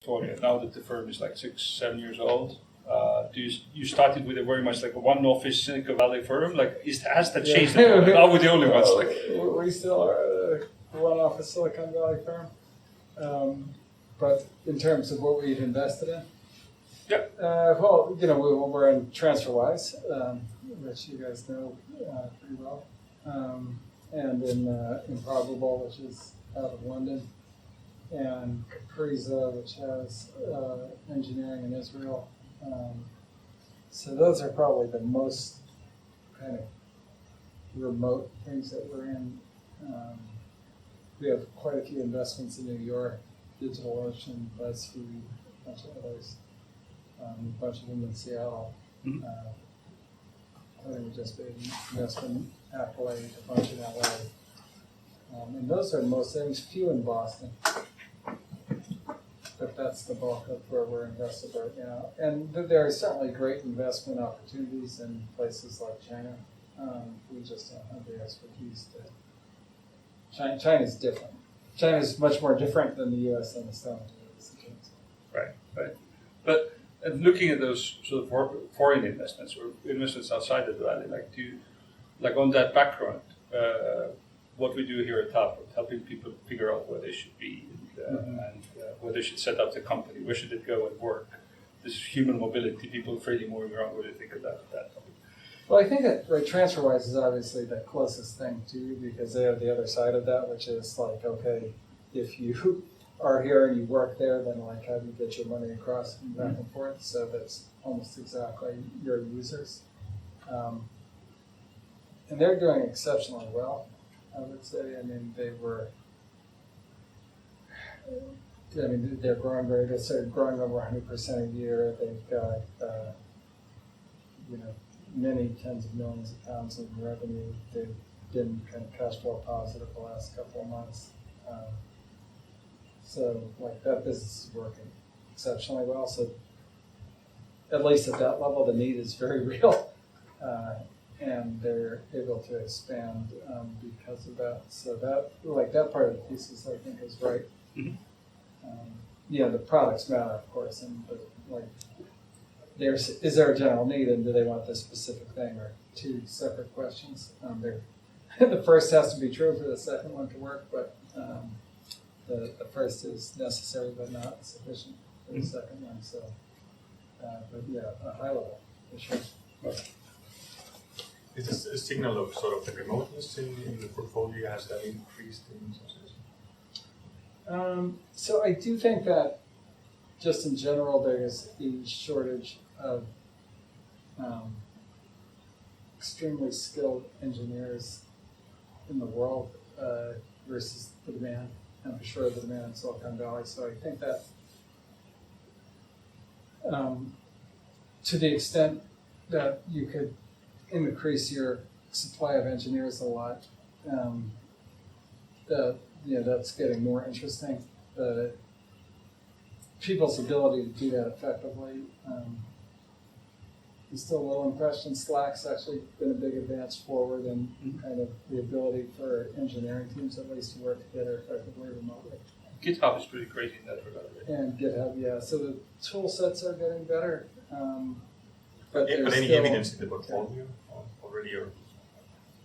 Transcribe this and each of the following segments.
portfolio now that the firm is like 6-7 years old? You started with a very much like a one office Silicon Valley firm? Like, has that changed? Are we the only ones? Like, we still are a one office Silicon Valley firm, but in terms of what we've invested in, well, we're in TransferWise, which you guys know pretty well, and in Improbable, which is out of London, and Capriza, which has engineering in Israel. So those are probably the most kind of remote things that we're in. We have quite a few investments in New York, DigitalOcean, BuzzFeed, a bunch of others, a bunch of them in Seattle. I think we just made an investment Accolade, a bunch in LA. And those are most things, few in Boston. But that's the bulk of where we're invested right now. And there are certainly great investment opportunities in places like China. We just don't have the expertise to. China's different. China's much more different than the U.S. and the States. Right. But looking at those sort of foreign investments or investments outside of the valley, like on that background, what we do here at Tallinn, helping people figure out where they should be and where they should set up the company, where should it go and work. This is human mobility, people freely moving around. What do you think of that topic? Well, I think that TransferWise is obviously the closest thing to you because they have the other side of that, which is like, okay, if you are here and you work there, then like how do you get your money across and back and forth? So that's almost exactly your users. And they're doing exceptionally well, I would say. They're growing very good. So growing over 100% a year. They've got, many tens of millions of pounds in revenue. They've been kind of cash flow positive the last couple of months. So like that business is working exceptionally well. So at least at that level, the need is very real. And they're able to expand because of that. So that part of the thesis, I think, is right. The products matter, of course, is there a general need, and do they want this specific thing, or two separate questions? The first has to be true for the second one to work, but the first is necessary but not sufficient for the second one. So, a high level for sure. Is this a signal of sort of the remoteness in the portfolio? Has that increased in some sense? So I do think that just in general there's a shortage of extremely skilled engineers in the world versus the demand, and for sure the demand in Silicon Valley. So I think that to the extent that you could increase your supply of engineers a lot, that's getting more interesting. People's ability to do that effectively is still a little in question. Slack's actually been a big advance forward in kind of the ability for engineering teams at least to work together effectively remotely. GitHub is pretty great in that regard. Right? And GitHub, yeah. So the tool sets are getting better. But any evidence in the portfolio already,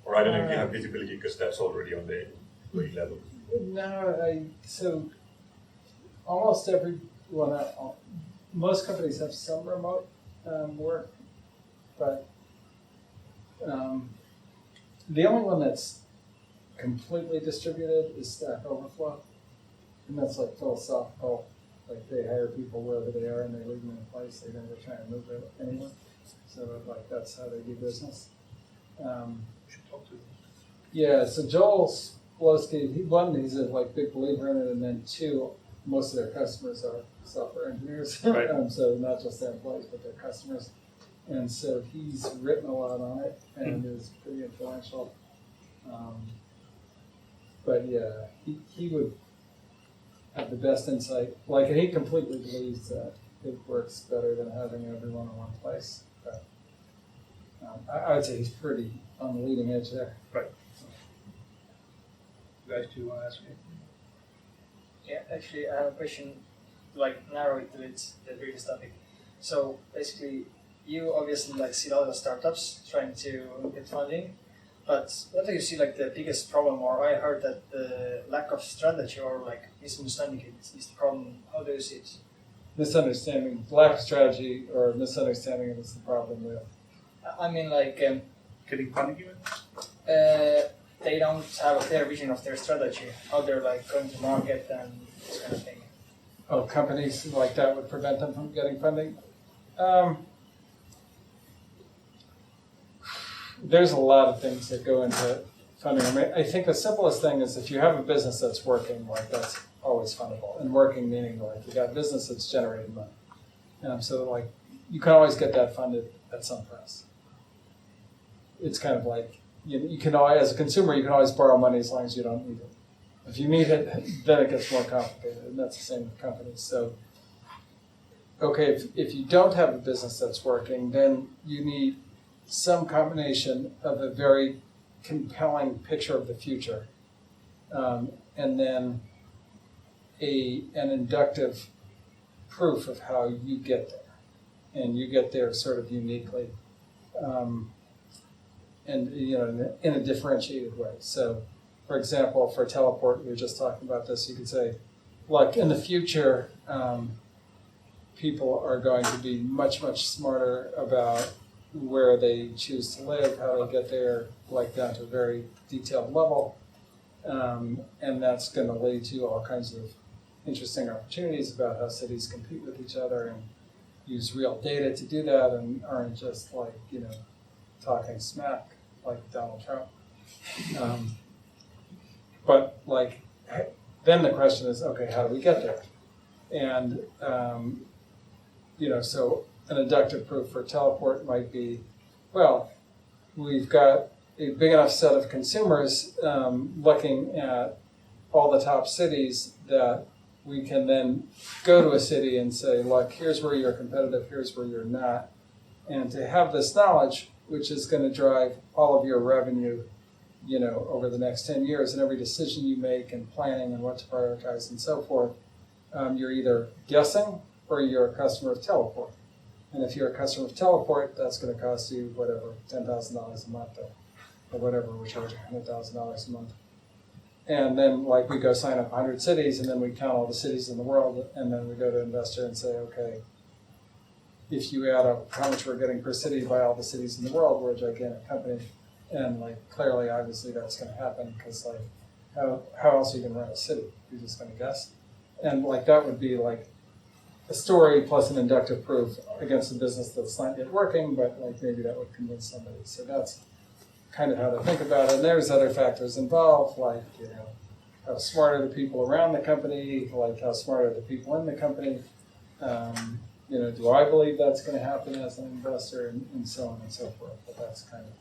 or I don't know if you have visibility because that's already on the employee level. No, so almost most companies have some remote work, but the only one that's completely distributed is Stack Overflow, and that's like philosophical. Like they hire people wherever they are and they leave them in place. They never try and move it anywhere. So that's how they do business. Should talk to them. Yeah. So Joel Splowski, he's a big believer in it, and then two, most of their customers are software engineers. Right. So not just their employees, but their customers. And so he's written a lot on it and is pretty influential. But yeah, he would have the best insight. And he completely believes that it works better than having everyone in one place. But I would say he's pretty on the leading edge there. Right. You guys do want to ask me? Yeah, actually, I have a question. like narrow it to the previous topic. So basically, you obviously like see a lot of startups trying to get funding, but what do you see like the biggest problem? Or I heard that the lack of strategy or like misunderstanding it is the problem. How do you see it? Misunderstanding, lack of strategy, or misunderstanding is the problem with. I mean, like Getting funding even? they don't have a clear vision of their strategy, how they're like going to market and this kind of thing. Oh, companies like that would prevent them from getting funding? There's a lot of things that go into funding. I mean, I think the simplest thing is if you have a business that's working, like that's always fundable. And working meaning like you got a business that's generating money. So like you can always get that funded at some price. It's kind of like you can always, as a consumer, you can always borrow money as long as you don't need it. If you need it, then it gets more complicated, and that's the same with companies. So, okay, if you don't have a business that's working, then you need some combination of a very compelling picture of the future, and then an inductive proof of how you get there, and you get there sort of uniquely. And in a differentiated way. So, for example, for teleport, we were just talking about this. You could say, like in the future, people are going to be much, much smarter about where they choose to live, how they get there, like down to a very detailed level, and that's going to lead to all kinds of interesting opportunities about how cities compete with each other and use real data to do that, and aren't just like talking smack like Donald Trump. But like, then the question is, okay, how do we get there? And so an inductive proof for teleport might be, well, we've got a big enough set of consumers looking at all the top cities that we can then go to a city and say, look, here's where you're competitive, here's where you're not. And to have this knowledge, which is going to drive all of your revenue, over the next 10 years, and every decision you make and planning and what to prioritize and so forth, you're either guessing or you're a customer of teleport. And if you're a customer of teleport, that's going to cost you whatever, $10,000 a month or whatever we're charging, $100,000 a month. And then like we go sign up 100 cities, and then we count all the cities in the world, and then we go to investor and say, okay, if you add up how much we're getting per city by all the cities in the world, we're a gigantic company. And like clearly, obviously that's going to happen because like how else are you going to run a city? You're just going to guess. And like that would be like a story plus an inductive proof against a business that's not yet working, but like maybe that would convince somebody. So that's kind of how to think about it. And there's other factors involved, like how smart are the people around the company, like how smart are the people in the company. Do I believe that's going to happen as an investor, and so on and so forth. But that's kind of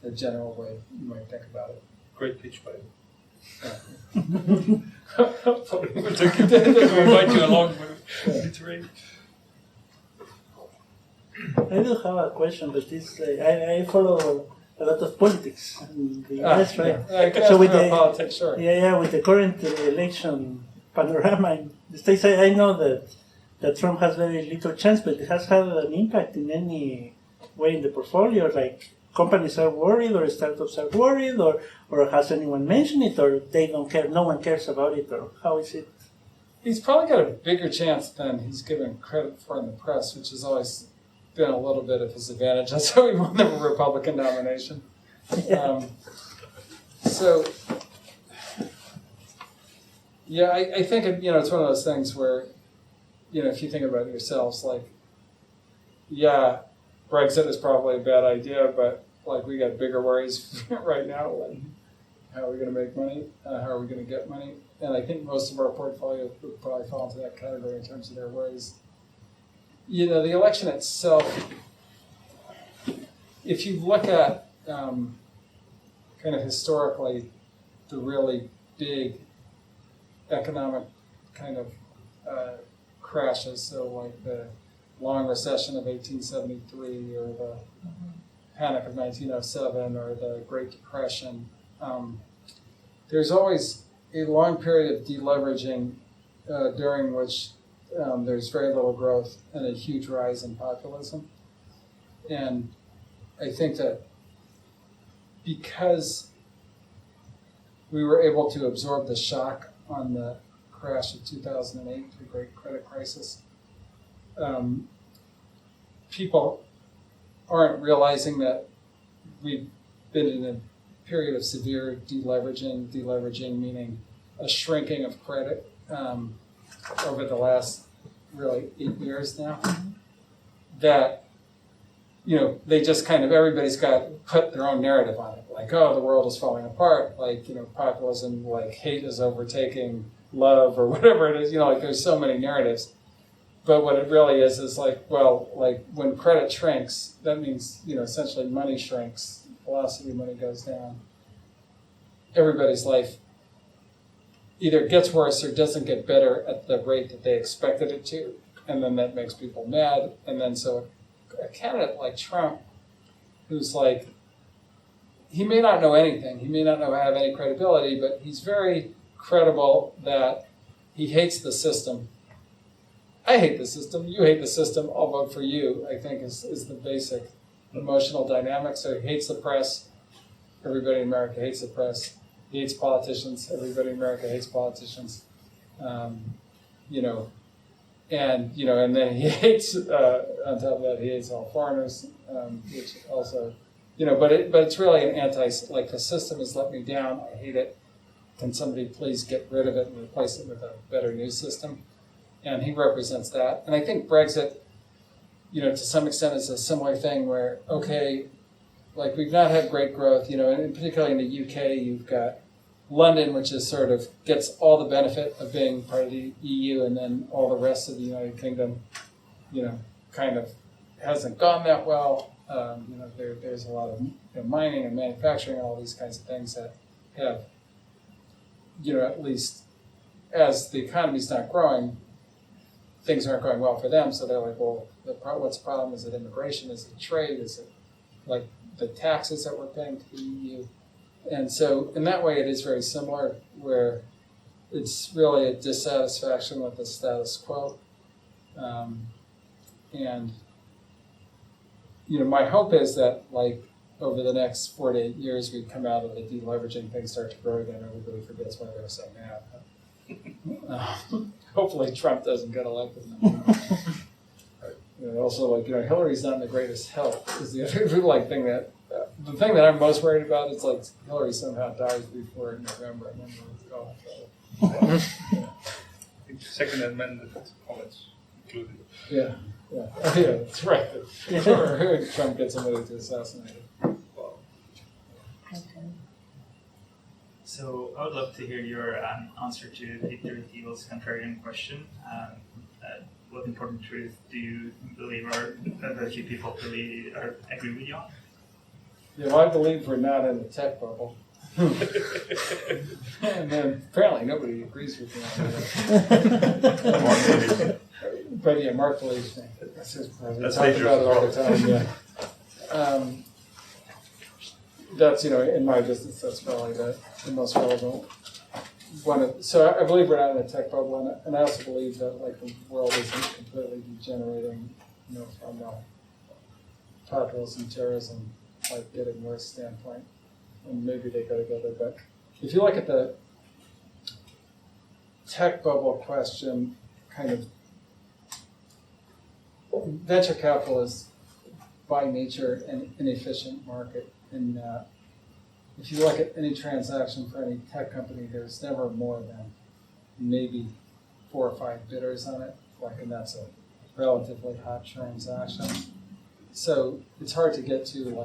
the general way you might think about it. Great pitch, by the way. We'll invite you along with literary. I do have a question, but this I follow a lot of politics in the US, right? So with the politics, sure. With the current election panorama in the States, I know that Trump has very little chance, but it has had an impact in any way in the portfolio. Like companies are worried, or startups are worried, or has anyone mentioned it, or they don't care, no one cares about it, or how is it? He's probably got a bigger chance than he's given credit for in the press, which has always been a little bit of his advantage. That's how he won the Republican nomination. Yeah. I think it's one of those things where, if you think about it yourselves, like, Brexit is probably a bad idea, but like we got bigger worries right now. Like, how are we going to make money? How are we going to get money? And I think most of our portfolio would probably fall into that category in terms of their worries. The election itself, if you look at kind of historically the really big economic kind of crashes, so like the long recession of 1873 or the panic of 1907 or the Great Depression, there's always a long period of deleveraging during which there's very little growth and a huge rise in populism. And I think that because we were able to absorb the shock on the crash of 2008, the great credit crisis, people aren't realizing that we've been in a period of severe deleveraging meaning a shrinking of credit over the last really 8 years now, that they just kind of, everybody's got put their own narrative on it, like, oh, the world is falling apart, like, populism, like hate is overtaking love or whatever it is, like there's so many narratives. But what it really is like, well, like when credit shrinks, that means, essentially money shrinks, velocity of money goes down. Everybody's life either gets worse or doesn't get better at the rate that they expected it to. And then that makes people mad. And then so a candidate like Trump, who's like, he may not know anything, he may not have any credibility, but he's very credible that he hates the system. I hate the system, you hate the system, I'll vote for you, I think is the basic emotional dynamic. So he hates the press, everybody in America hates the press. He hates politicians, everybody in America hates politicians. And then he hates, on top of that, he hates all foreigners, which also, but it's really an like the system has let me down, I hate it. Can somebody please get rid of it and replace it with a better new system? And he represents that. And I think Brexit, to some extent is a similar thing where, okay, like we've not had great growth, and particularly in the UK, you've got London, which is sort of gets all the benefit of being part of the EU, and then all the rest of the United Kingdom, kind of hasn't gone that well. There's a lot of mining and manufacturing and all these kinds of things that have, at least as the economy's not growing, things aren't going well for them. So they're like, well, what's the problem? Is it immigration? Is it trade? Is it like the taxes that we're paying to the EU? And so in that way, it is very similar, where it's really a dissatisfaction with the status quo. My hope is that, like, over the next 4 to 8 years, we come out of the deleveraging, things start to grow again, everybody forgets why they were so mad. Hopefully Trump doesn't get elected. Also, Hillary's not in the greatest health is the other thing that, the thing that I'm most worried about is like Hillary somehow dies before November, and then we'll go. I think Second Amendment comments included. Yeah, that's right. Or Trump gets somebody to assassinate him. Okay. So I would love to hear your answer to Victor Thiel's contrarian question. What important truth do you believe, or that you people really agree with you on? Yeah, well, I believe we're not in the tech bubble. And then apparently nobody agrees with me on that. But yeah, Mark believes me. That's his problem. We talk about it all the time. Yeah. That's in my business. That's probably the most relevant one. So I believe we're not in a tech bubble, and I also believe that the world isn't completely degenerating, from a populism, terrorism, getting worse standpoint, and maybe they go together. But if you look at the tech bubble question, kind of venture capital is by nature an inefficient market. And if you look at any transaction for any tech company, there's never more than maybe 4 or 5 bidders on it, and that's a relatively hot transaction. So it's hard to get to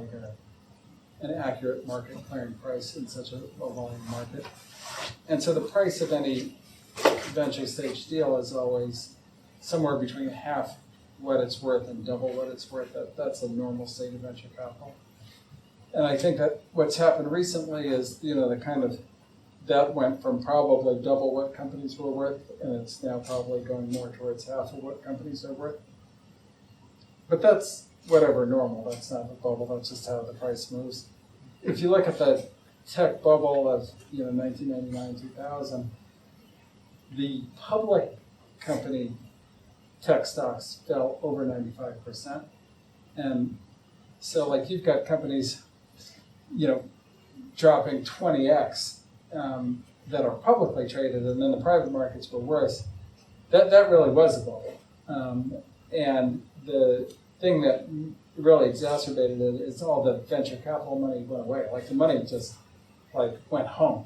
an accurate market clearing price in such a volume market. And so the price of any venture stage deal is always somewhere between half what it's worth and double what it's worth. That's a normal state of venture capital. And I think that what's happened recently is, the kind of, that went from probably double what companies were worth, and it's now probably going more towards half of what companies are worth. But that's whatever normal, that's not the bubble, that's just how the price moves. If you look at the tech bubble of 1999, 2000, the public company tech stocks fell over 95%. And so like you've got companies, dropping 20x that are publicly traded, and then the private markets were worse. That really was a bubble. And the thing that really exacerbated it is all the venture capital money went away. Like the money just went home.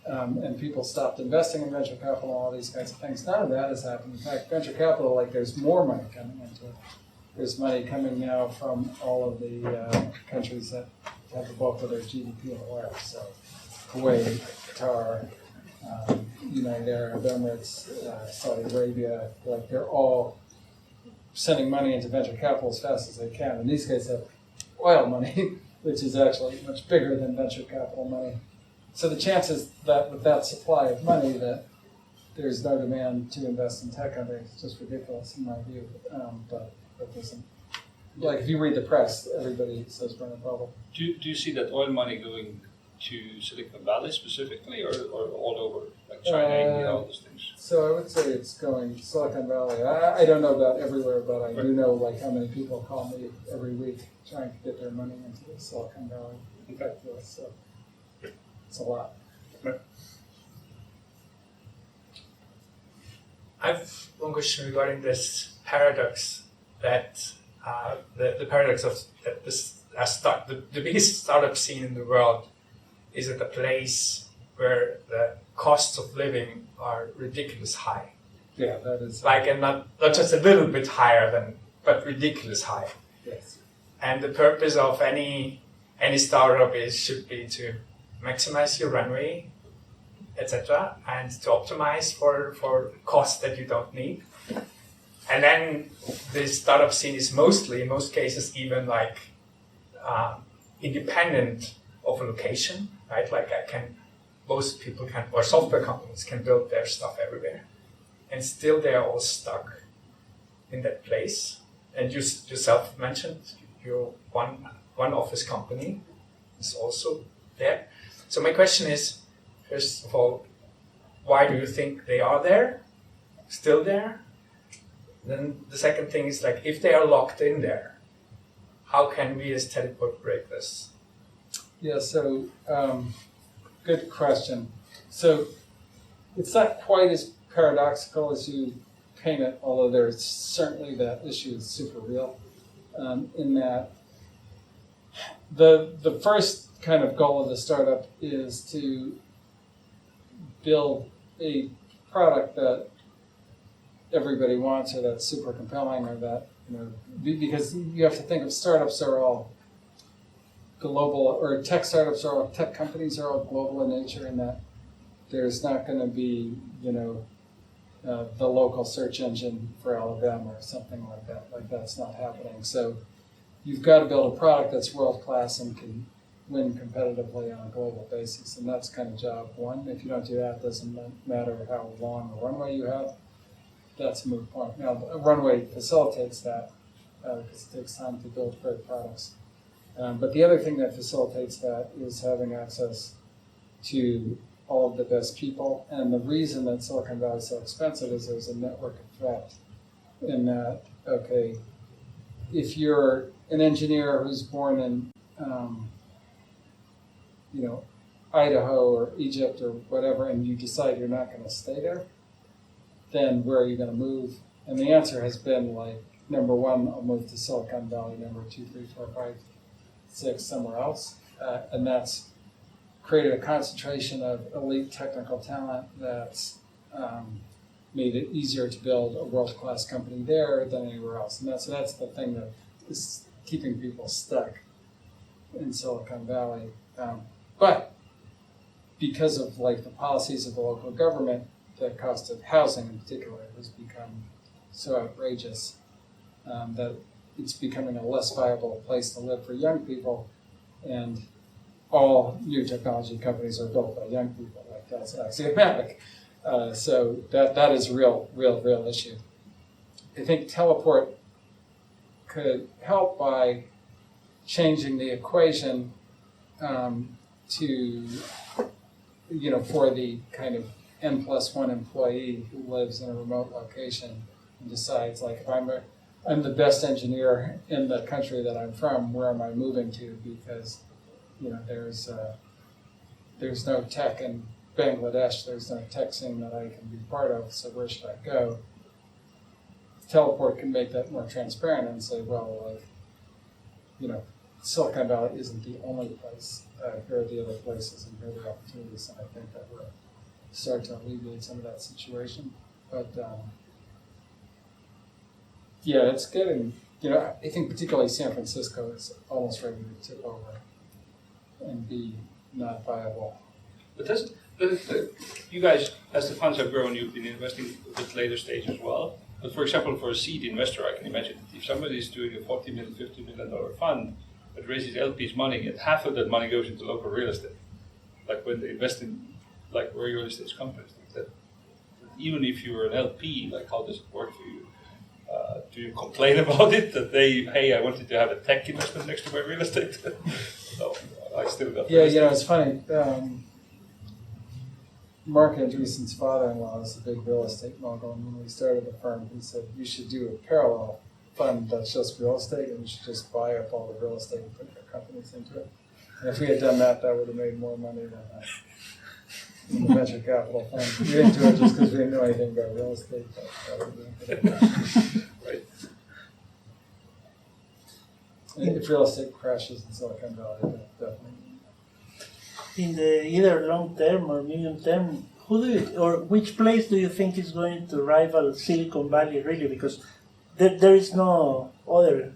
And people stopped investing in venture capital and all these kinds of things. None of that has happened. In fact, venture capital, there's more money coming into it. There's money coming now from all of the countries that have the bulk of their GDP in oil. So Kuwait, Qatar, United Arab Emirates, Saudi Arabia, they're all sending money into venture capital as fast as they can. And these guys have oil money, which is actually much bigger than venture capital money. So the chances that with that supply of money that there's no demand to invest in tech companies is just ridiculous in my view. But that doesn't, if you read the press, everybody says we're in a bubble. Do you see that oil money going to Silicon Valley specifically, or all over, like China, India, all those things? So I would say it's going to Silicon Valley. I don't know about everywhere, but I do know how many people call me every week trying to get their money into the Silicon Valley. In fact, so it's a lot. I have one question regarding this paradox that the paradox of that the biggest startup scene in the world is at a place where the costs of living are ridiculous high. Yeah, that is and not just a little bit higher but ridiculous high. yes. And the purpose of any startup should be to maximize your runway, etc., and to optimize for costs that you don't need. And then the startup scene is mostly, in most cases, even independent of a location, right? Most people can, or software companies can build their stuff everywhere, and still they are all stuck in that place. And you yourself mentioned your one office company is also there. So my question is, first of all, why do you think they are there, still there? Then the second thing is if they are locked in there, how can we as Teleport break this? Yeah, so good question. So it's not quite as paradoxical as you paint it, although there's certainly that issue is super real, in that the first kind of goal of the startup is to build a product that everybody wants, or that's super compelling, or that, because you have to think of startups are all global, or tech companies are all global in nature, in that there's not going to be, the local search engine for Alabama or something like that. That's not happening. So you've got to build a product that's world-class and can win competitively on a global basis. And that's kind of job one. If you don't do that, it doesn't matter how long a runway you have. That's a moot point. Now, a runway facilitates that because it takes time to build great products. But the other thing that facilitates that is having access to all of the best people. And the reason that Silicon Valley is so expensive is there's a network effect in that, okay, if you're an engineer who's born in, Idaho or Egypt or whatever, and you decide you're not going to stay there, then where are you going to move? And the answer has been number one, I'll move to Silicon Valley, number 2, 3, 4, 5, 6, somewhere else. And that's created a concentration of elite technical talent that's made it easier to build a world-class company there than anywhere else. And that's the thing that is keeping people stuck in Silicon Valley. But because of the policies of the local government, the cost of housing in particular has become so outrageous that it's becoming a less viable place to live for young people, and all new technology companies are built by young people. That's axiomatic. So that is a real issue. I think Teleport could help by changing the equation to, for the kind of N+1 employee who lives in a remote location, and decides like if I'm the best engineer in the country that I'm from, where am I moving to? Because there's no tech in Bangladesh, there's no tech scene that I can be part of, so where should I go? Teleport can make that more transparent and say, well, Silicon Valley isn't the only place. Here are the other places and here are the opportunities, and I think that will start to alleviate some of that situation. But it's getting, I think particularly San Francisco is almost ready to tip over and be not viable. But you guys, as the funds have grown, you've been investing a bit later stage as well. But for example, for a seed investor, I can imagine that if somebody is doing a $40 million, $50 million fund that raises LPs money, and half of that money goes into local real estate, like when they invest in like real estate companies, that even if you're an LP, like how does it work for you? Do you complain about it that hey, I wanted to have a tech investment next to my real estate? No, I still got. Yeah, it's funny. Mark Andreessen's father-in-law is a big real estate mogul, and when we started the firm, he said you should do a parallel fund that's just real estate, and you should just buy up all the real estate and put your companies into it. And if we had done that, that would have made more money than the venture capital fund. We didn't do it just because we didn't know anything about real estate. Right. If real estate crashes in Silicon Valley, definitely. In the either long term or medium term, which place do you think is going to rival Silicon Valley really? Because there is no other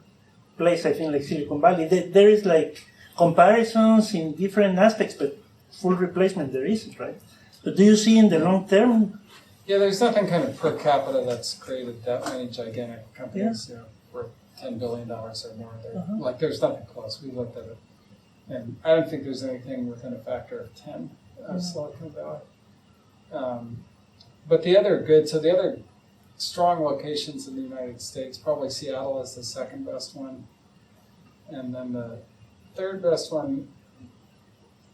place, I think, like Silicon Valley. There is like comparisons in different aspects, but full replacement there isn't, right? But do you see in the long term? Yeah, there's nothing kind of per capita that's created that many gigantic companies, worth $10 billion or more. Like, there's nothing close. We looked at it. And I don't think there's anything within a factor of 10 of Silicon Valley. But the other strong locations in the United States, probably Seattle is the second best one. And then the third best one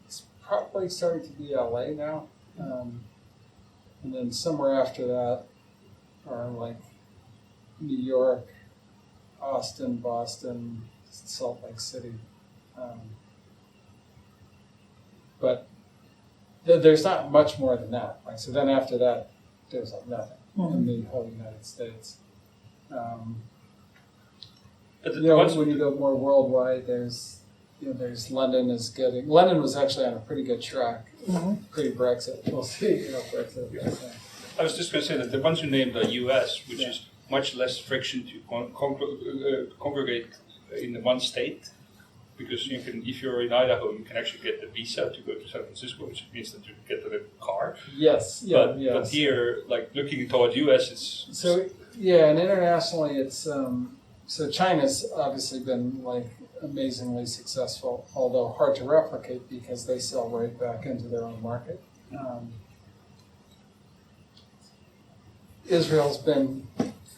is probably starting to be LA now. And then somewhere after that are like New York, Austin, Boston, Salt Lake City. But there's not much more than that. Like, so then after that, there's like nothing in the whole United States. When you go more worldwide, there's London was actually on a pretty good track pre-Brexit. We'll see, Brexit. Yeah. I was just going to say that the ones you named are US, which is much less friction to congregate in the one state. Because if you're in Idaho, you can actually get the visa to go to San Francisco, which means that you can get the car. Yes, But here, like looking toward US, it's and internationally, it's so China's obviously been like amazingly successful, although hard to replicate because they sell right back into their own market. Israel's been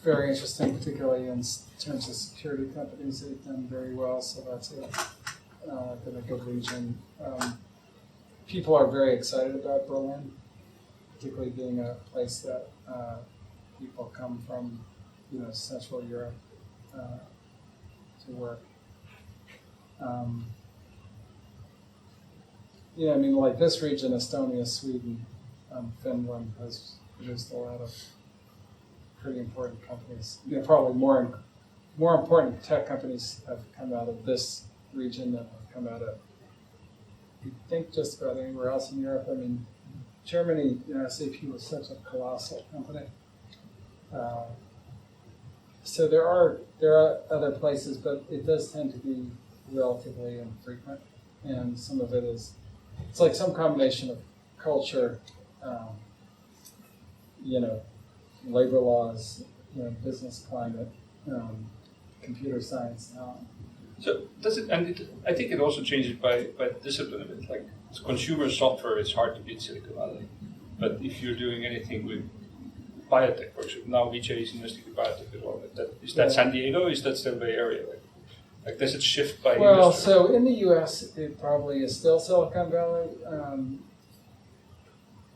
very interesting, particularly in terms of security companies. They've done very well, so that's been a good region. People are very excited about Berlin, particularly being a place that people come from, Central Europe to work. Like this region, Estonia, Sweden, Finland has produced a lot of pretty important companies. Probably more important tech companies have come out of this region than have come out of, I think, just about anywhere else in Europe. Germany, SAP was such a colossal company. So there are other places, but it does tend to be relatively infrequent, and some of it's like some combination of culture, labor laws, business climate, computer science. So does it? And I think it also changes by discipline a bit. Like consumer software, it's hard to beat Silicon Valley, but if you're doing anything with biotech, for example, now Vijay is investing in biotech as well. Is that San Diego? Is that still Bay Area? Like does it shift by? Well, industry? so in the U.S., it probably is still Silicon Valley,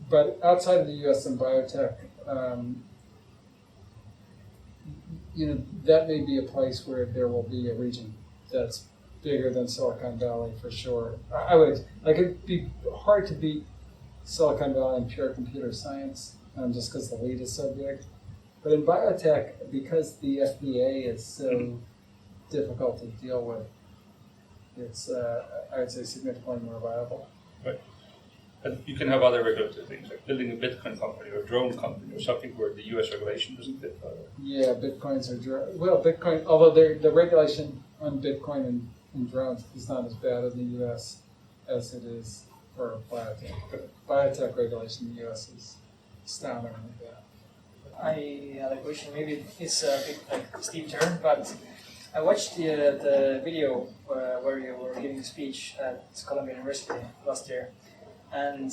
but outside of the U.S. and biotech. that may be a place where there will be a region that's bigger than Silicon Valley for sure. I would it'd be hard to beat Silicon Valley in pure computer science, just because the lead is so big. But in biotech, because the FDA is so difficult to deal with, it's I would say significantly more viable. Right. And you can have other regulatory things, like building a Bitcoin company or a drone company or something where the US regulation doesn't fit. Yeah, Bitcoins are Bitcoin, although the regulation on Bitcoin and drones is not as bad in the US as it is for biotech. But biotech regulation in the US is astoundingly bad. I had a question. Maybe it's a bit like steep turn, but I watched the video where you were giving a speech at Columbia University last year, and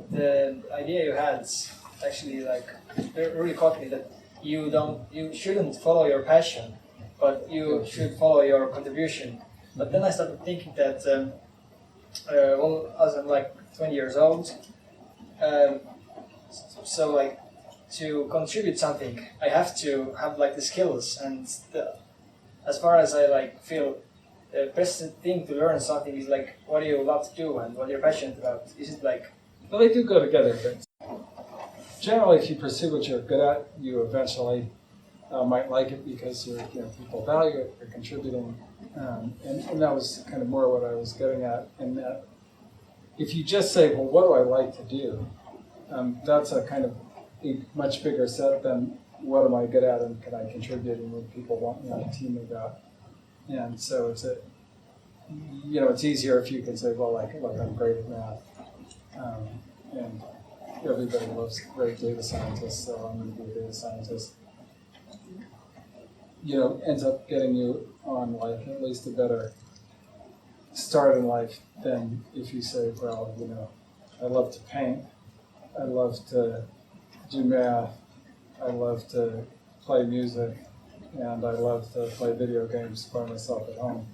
the idea you had actually really caught me, that you shouldn't follow your passion, but you should follow your contribution. But then I started thinking that as I'm 20 years old, so to contribute something, I have to have the skills, and as far as I feel, the best thing to learn something is what do you love to do and what you're passionate about. Is it Well, they do go together, but generally, if you pursue what you're good at, you eventually might like it because people value it, you're contributing, and that was kind of more what I was getting at. In that, if you just say, well, what do I like to do? That's a kind of a much bigger set than what am I good at and can I contribute and what people want me on a team about. And so it's easier if you can say, well, look, I'm great at math, and everybody loves great data scientists, so I'm going to be a data scientist. Ends up getting you on at least a better start in life than if you say, well, I love to paint, I love to do math, I love to play music, and I love to play video games by myself at home.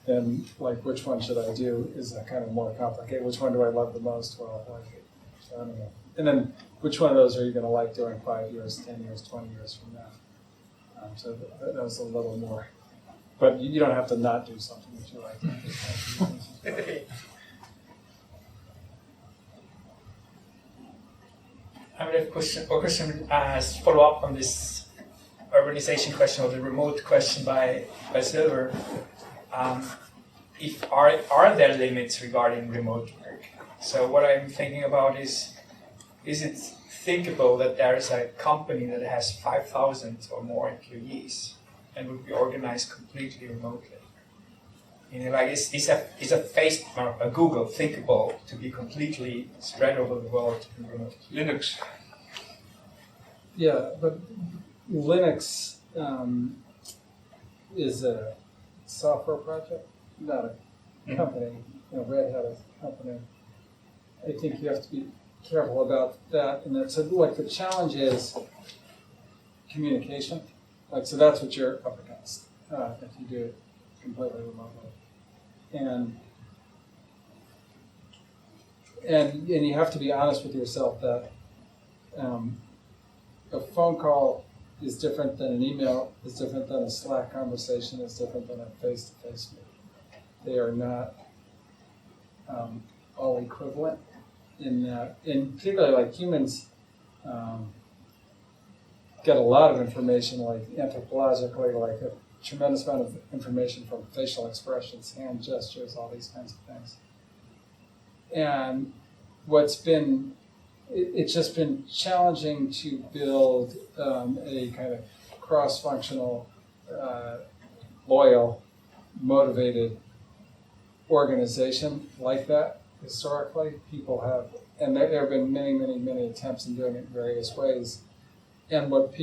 Then, which one should I do is a kind of more complicated. Which one do I love the most? Well, I don't know. And then, which one of those are you going to like doing 5 years, 10 years, 20 years from now? So that was a little more. But you don't have to not do something that you like. I have a question as follow up on this urbanization question or the remote question by Silver. Are there limits regarding remote work? So what I'm thinking about is it thinkable that there is a company that has 5,000 or more employees and would be organized completely remotely? Is a Google thinkable to be completely spread over the world remotely? Linux. Yeah, but Linux is a software project, not a company. Red Hat is a company. I think you have to be careful about that. And that's the challenge is communication. So that's what you're up against if you do it completely remotely. And you have to be honest with yourself that a phone call is different than an email, is different than a Slack conversation, is different than a face-to-face meeting. They are not all equivalent in that, and particularly humans get a lot of information, anthropologically, a tremendous amount of information from facial expressions, hand gestures, all these kinds of things. And it's just been challenging to build a kind of cross-functional, loyal, motivated organization like that. Historically, people have, and there have been many, many, many attempts in doing it in various ways. And what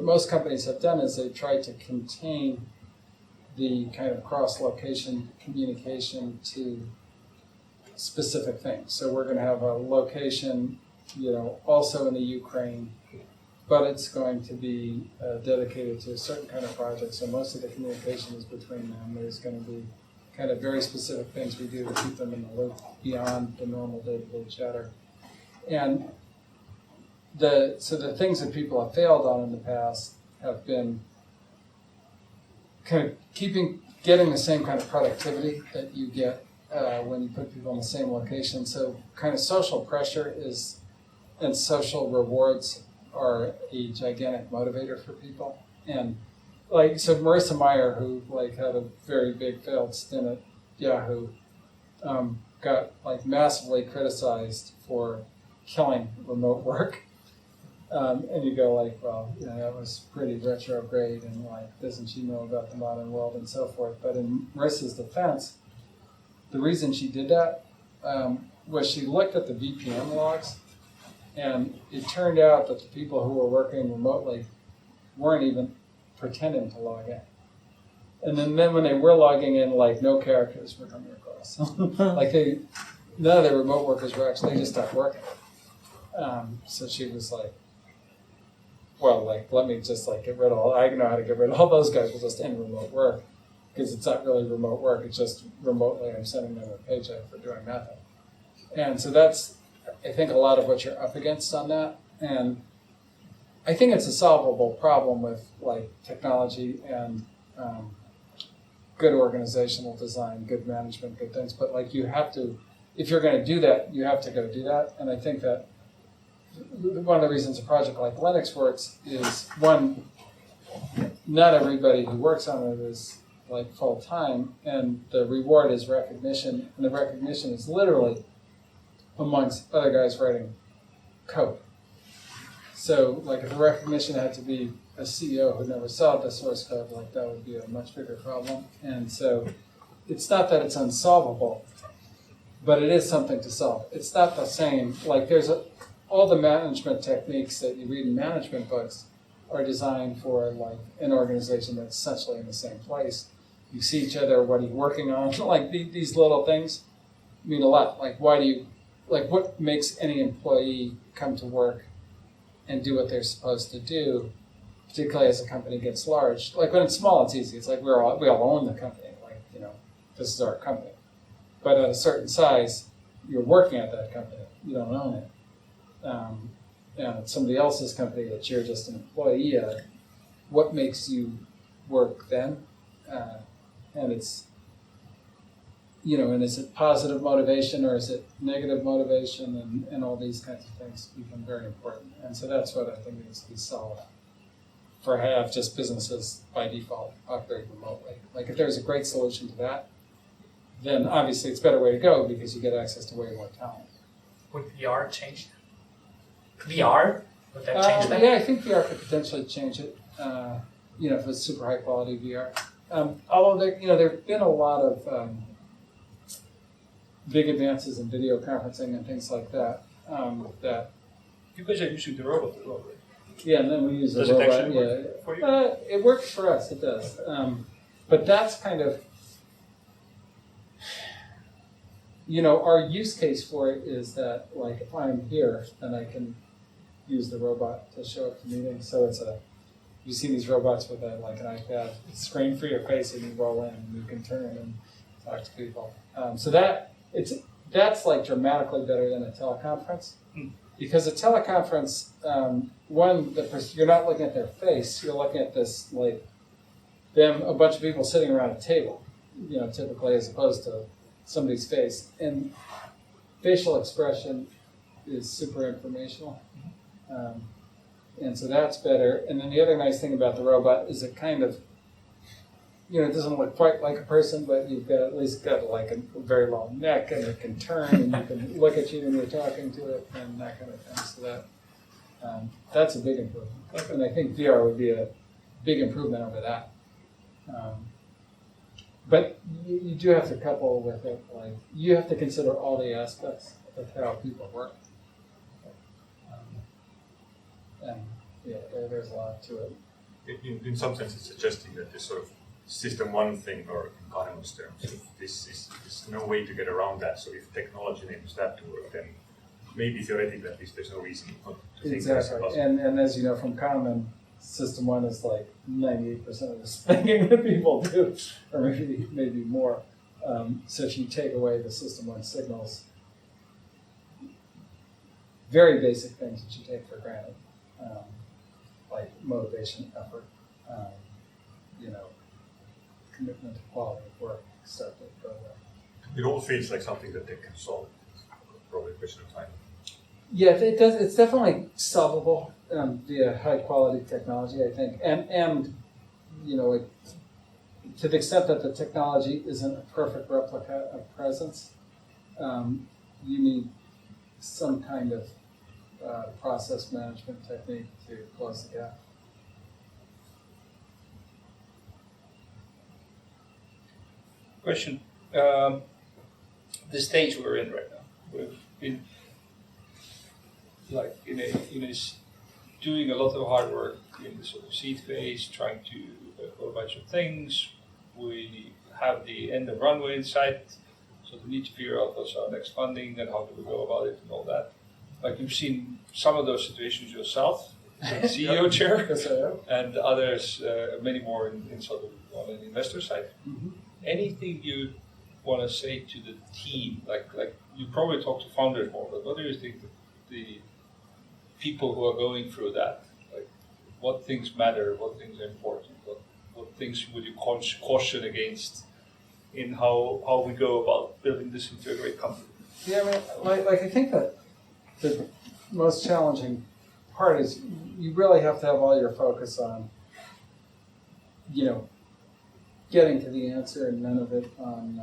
most companies have done is they try to contain the kind of cross-location communication to specific things. So we're going to have a location, also in the Ukraine, but it's going to be dedicated to a certain kind of project. So most of the communication is between them. There's going to be kind of very specific things we do to keep them in the loop beyond the normal day-to-day chatter. And the things that people have failed on in the past have been kind of getting the same kind of productivity that you get when you put people in the same location. So kind of social pressure and social rewards are a gigantic motivator for people. And so Marissa Mayer, who had a very big failed stint at Yahoo, got massively criticized for killing remote work. And you go well, that was pretty retrograde, and doesn't she know about the modern world and so forth? But in Marissa's defense, the reason she did that was she looked at the VPN logs, and it turned out that the people who were working remotely weren't even pretending to log in. And then when they were logging in, no characters were coming across. None of the remote workers were they just stopped working. So she was well, let me just get rid of I know how to get rid of all those guys. We'll just end remote work, because it's not really remote work. It's just remotely I'm sending them a paycheck for doing nothing. And so that's, I think, a lot of what you're up against on that. And I think it's a solvable problem with technology and good organizational design, good management, good things. But you have to, if you're going to do that, you have to go do that. And I think that one of the reasons a project like Linux works is, one, not everybody who works on it is full time, and the reward is recognition, and the recognition is literally amongst other guys writing code. So if the recognition had to be a CEO who never saw the source code, that would be a much bigger problem. And so it's not that it's unsolvable, but it is something to solve. It's not the same. There's all the management techniques that you read in management books are designed for an organization that's essentially in the same place. You see each other. What are you working on? These little things mean a lot. Why do you what makes any employee come to work and do what they're supposed to do, particularly as a company gets large? When it's small, it's easy. It's we all own the company. This is our company. But at a certain size, you're working at that company. You don't own it. And it's somebody else's company that you're just an employee at. What makes you work then? And it's, and is it positive motivation or is it negative motivation? And all these kinds of things become very important. And so that's what I think needs to be solved for have just businesses by default operate remotely. If there's a great solution to that, then obviously it's a better way to go because you get access to way more talent. Would VR change that? VR? Would that change that? Yeah, I think VR could potentially change it. If it's super high quality VR. Although there have been a lot of big advances in video conferencing and things like that. That you guys are using the robot as well, right? Yeah, and then we use the robot. Does it actually work for you? It works for us. It does. But that's kind of our use case for it is that if I'm here, then I can use the robot to show up to meetings. So you see these robots with an iPad screen for your face, and you roll in, and you can turn and talk to people. So that's dramatically better than a teleconference, because a teleconference, you're not looking at their face, you're looking at this a bunch of people sitting around a table, typically, as opposed to somebody's face, and facial expression is super informational. And so that's better. And then the other nice thing about the robot is it kind of, it doesn't look quite like a person, but you've got at least got a very long neck, and it can turn, and you can look at you when you're talking to it, and that kind of thing. So that's a big improvement. And I think VR would be a big improvement over that. But you do have to couple with it, you have to consider all the aspects of how people work. And there's a lot to it. In some sense, it's suggesting that this sort of system one thing, or in Kahneman's terms, there's no way to get around that. So if technology enables that to work, then maybe theoretically at least there's no reason not to think that's possible. And as you know from Kahneman, system one is 98% of the thinking that people do, or maybe more. So if you take away the system one signals, very basic things that you take for granted, like motivation, effort, you know, commitment to quality of work start to go there. It all feels like something that they can solve. Probably a question of time. Yeah, it does. It's definitely solvable via high quality technology, I think, and you know, to the extent that the technology isn't a perfect replica of presence, you need some kind of process management technique to close the gap. Question. The stage we're in right now, we've been like in a doing a lot of hard work in the sort of seed phase, trying to do a bunch of things. We have the end of runway in sight, so we need to figure out what's our next funding and how do we go about it and all that. Like you've seen some of those situations yourself, the CEO chair, Yes, I am. and others, many more in sort of on the investor side. Mm-hmm. Anything you want to say to the team? Like you probably talk to founders more, but what do you think the people who are going through that, like what things matter, what things are important, what things would you caution against in how we go about building this into a great company? Yeah, I mean, like I think that the most challenging part is you really have to have all your focus on, you know, getting to the answer and none of it on,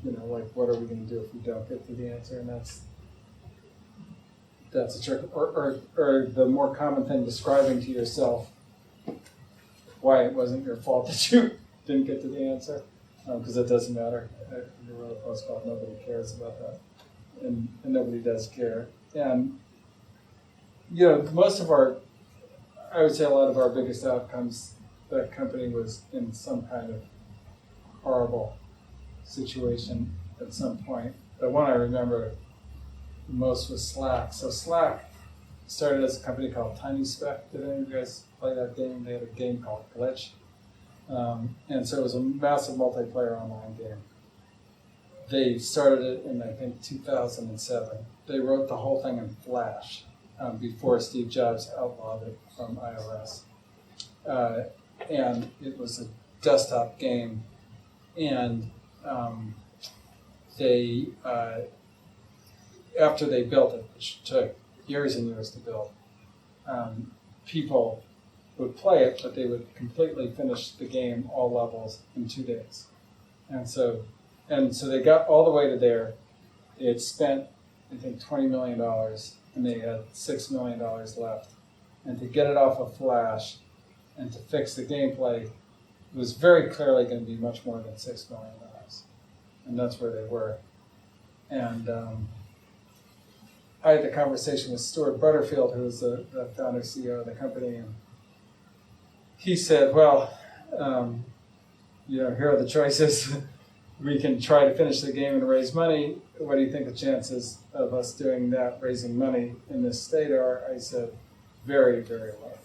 you know, like what are we going to do if we don't get to the answer, and that's a trick. Or the more common thing, describing to yourself why it wasn't your fault that you didn't get to the answer, because it doesn't matter. You wrote a post called "Nobody Cares About That," and nobody does care. And you know, I would say a lot of our biggest outcomes. That company was in some kind of horrible situation at some point. The one I remember the most was Slack. So Slack started as a company called Tiny Speck. Did any of you guys play that game? They had a game called Glitch. And so it was a massive multiplayer online game. They started it in, I think, 2007. They wrote the whole thing in Flash before Steve Jobs outlawed it from iOS. And it was a desktop game. And they, after they built it, which took years and years to build, people would play it, but they would completely finish the game, all levels, in 2 days. And so they got all the way to there. They had spent, I think, $20 million, and they had $6 million left. And to get it off of Flash and to fix the gameplay, it was very clearly going to be much more than $6 million. And that's where they were. And I had the conversation with Stuart Butterfield, who was the founder CEO of the company, and he said, well, you know, here are the choices. We can try to finish the game and raise money. What do you think the chances of us doing that, raising money in this state are? I said, very, very low.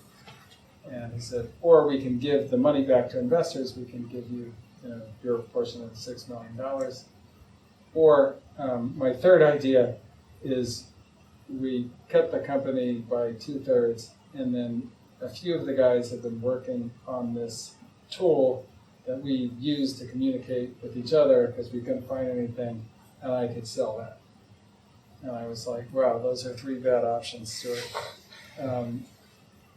And he said, or we can give the money back to investors. We can give you, you know, your portion of the $6 million. Or my third idea is we cut the company by 2/3, and then a few of the guys have been working on this tool that we use to communicate with each other because we couldn't find anything, and I could sell that. And I was like, wow, those are 3 bad options, Stuart.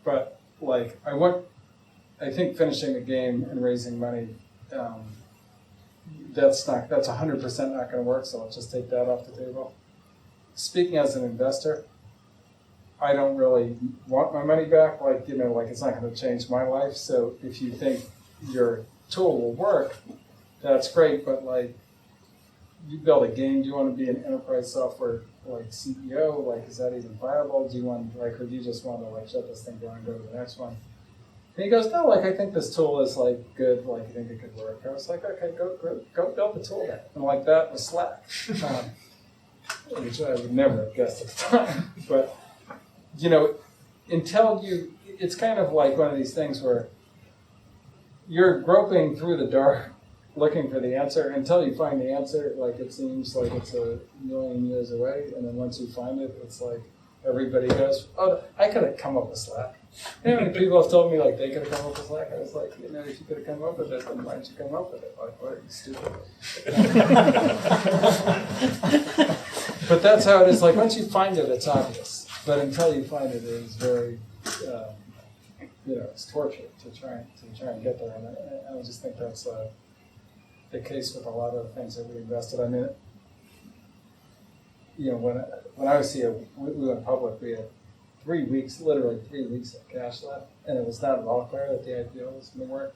But like, I think finishing the game and raising money, that's 100% not going to work, so I'll just take that off the table. Speaking as an investor, I don't really want my money back. Like, you know, like it's not going to change my life. So if you think your tool will work, that's great. But like, you build a game. Do you want to be an enterprise software like CEO? Like, is that even viable? Do you want like, or do you just want to like shut this thing down and go to the next one? And he goes, no, like I think this tool is like good. Like I think it could work. I was like, okay, go build the tool then. And like that was Slack, which I would never have guessed at the time. But you know, it's kind of like one of these things where you're groping through the dark, looking for the answer until you find the answer. Like it seems like it's a million years away, and then once you find it, it's like, everybody goes, oh, I could have come up with Slack. You know, people have told me like they could have come up with Slack. I was like, you know, if you could have come up with it, then why didn't you come up with it? Like, what are you stupid? But that's how it is. Like once you find it, it's obvious. But until you find it, it is very, it's torture to try and get there. And I just think that's the case with a lot of the things that we invested. I mean, you know, when I was here, we went public. We had 3 weeks, literally 3 weeks of cash left, and it was not at all clear that the IPO was going to work.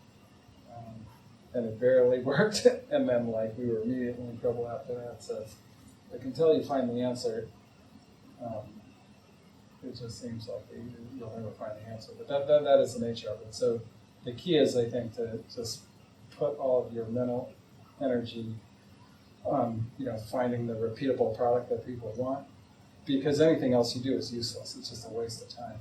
And it barely worked, and then like we were immediately in trouble after that. So, like until you find the answer, it just seems like you'll never find the answer. But that is the nature of it. So the key is, I think, to just put all of your mental energy on, finding the repeatable product that people want, because anything else you do is useless. It's just a waste of time.